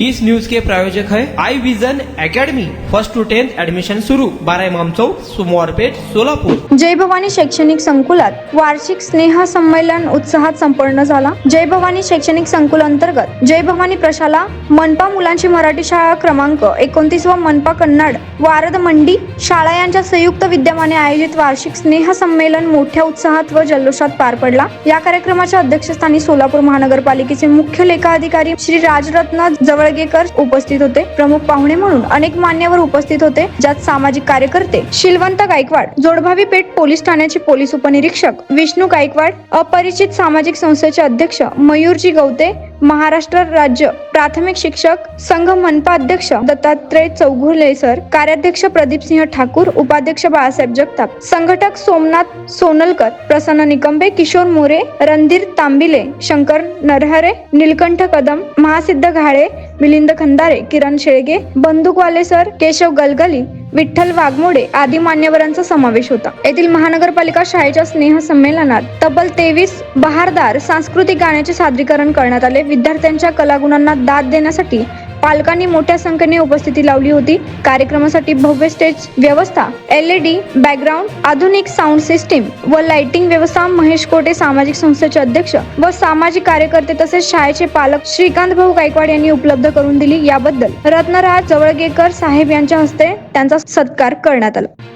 इस news के प्रायोजक है I Vision Academy. 1st to 10th admission शुरू। 12 इमाम चौक, सोमवारपेठ, सोलापूर। जय भवानी शैक्षणिक संकुलात वार्षिक स्नेह संमेलन उत्साहात संपन्न झाला। जय भवानी शैक्षणिक संकुल अंतर्गत जय भवानी प्रशाला, मनपा मुलांची मराठी शाळा क्रमांक 29 व मनपा कन्नड वारद मंडी शाळा यांच्या संयुक्त विद्यमाने आयोजित वार्षिक स्नेह संमेलन मोठ्या उत्साहात व जल्लोषात पार पडला। या कार्यक्रमाच्या अध्यक्षस्थानी सोलापूर महानगरपालिकेचे मुख्य लेखाधिकारी श्री राजरत्न जवळगेकर उपस्थित होते। प्रमुख पाहुणे म्हणून अनेक मान्यवर उपस्थित होते, ज्यात सामाजिक कार्यकर्ते शिलवंत गायकवाड, जोडभावी पेठ पोलीस ठाण्याचे पोलीस उपनिरीक्षक विष्णू गायकवाड, अपरिचित सामाजिक संस्थेचे अध्यक्ष मयूरजी गवते, महाराष्ट्र राज्य प्राथमिक शिक्षक संघ मनपा अध्यक्ष दत्तात्रय चौगुले सर, कार्याध्यक्ष प्रदीप सिंह ठाकूर, उपाध्यक्ष बाळासाहेब जगताप, संघटक सोमनाथ सोनलकर, प्रसन्न निकंबे, किशोर मोरे, रणधीर तांबिले, शंकर नरहरे, नीलकंठ कदम, महासिद्ध घाळे, मिलिंद खंदारे, किरण शेळगे, बंदूकवाले सर, केशव गलगली, विठ्ठल वाघमोडे आदी मान्यवरांचा समावेश होता। येथील महानगरपालिका शाळेच्या स्नेह संमेलनात तब्बल 23 बहारदार सांस्कृतिक गाण्याचे सादरीकरण करण्यात आले। विद्यार्थ्यांच्या कलागुणांना दाद देण्यासाठी पालकांनी मोठ्या संख्येने उपस्थिती लावली होती। कार्यक्रमासाठी भव्य स्टेज व्यवस्था, LED बॅकग्राऊंड, आधुनिक साऊंड सिस्टीम व लाइटिंग व्यवस्था महेश कोटे सामाजिक संस्थेचे अध्यक्ष व सामाजिक कार्यकर्ते तसेच शाळेचे पालक श्रीकांत भाऊ गायकवाड यांनी उपलब्ध करून दिली। याबद्दल रत्नराज जवळगेकर साहेब यांच्या हस्ते त्यांचा सत्कार करण्यात आला।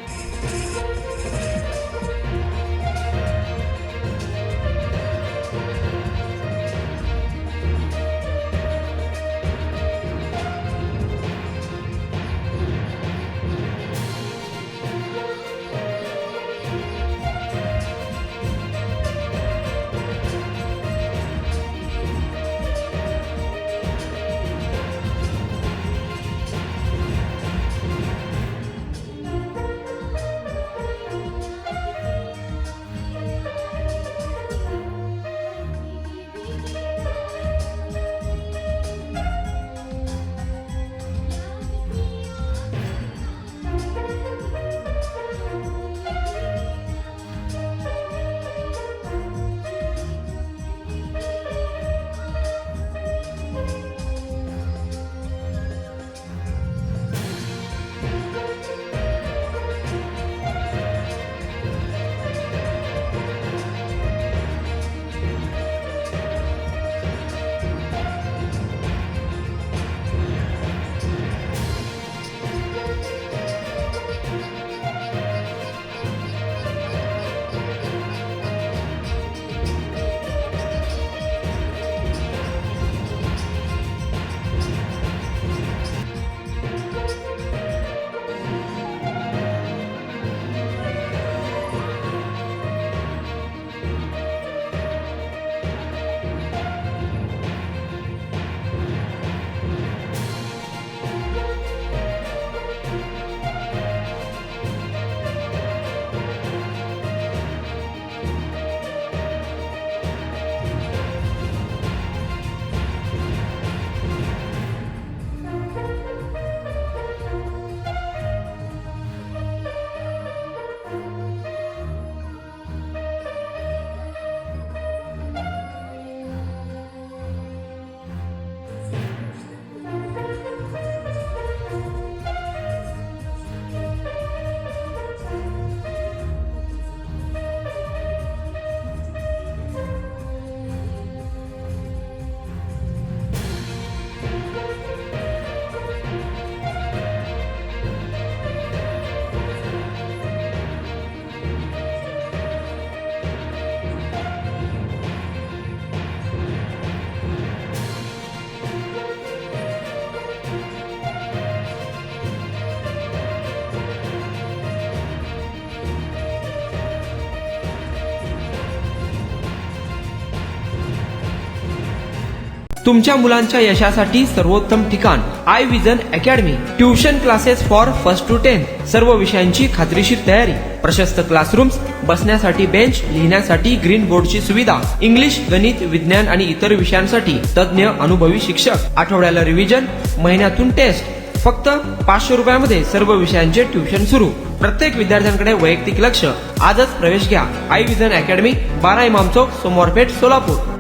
तुमच्या मुलांच्या यशासाठी सर्वोत्तम ठिकाण I vision academy. Tuition classes for 1st to 10th, सर्व विषयांची खात्रीशीर तयारी, प्रशस्त क्लासरूम्स, बसण्यासाठी बेंच, लिहिण्यासाठी ग्रीन बोर्डची सुविधा, इंग्लिश, गणित, विज्ञान आणि इतर विषयांसाठी तज्ञ अनुभवी शिक्षक, आठवड्याला रिव्हिजन, महिन्यातून टेस्ट। फक्त 500 रुपयामध्ये सर्व विषयांचे ट्युशन सुरू। प्रत्येक विद्यार्थ्यांकडे वैयक्तिक लक्ष। आजच प्रवेश घ्या। I vision academy, 12 Imam Chowk, Somwarpeth, Solapur.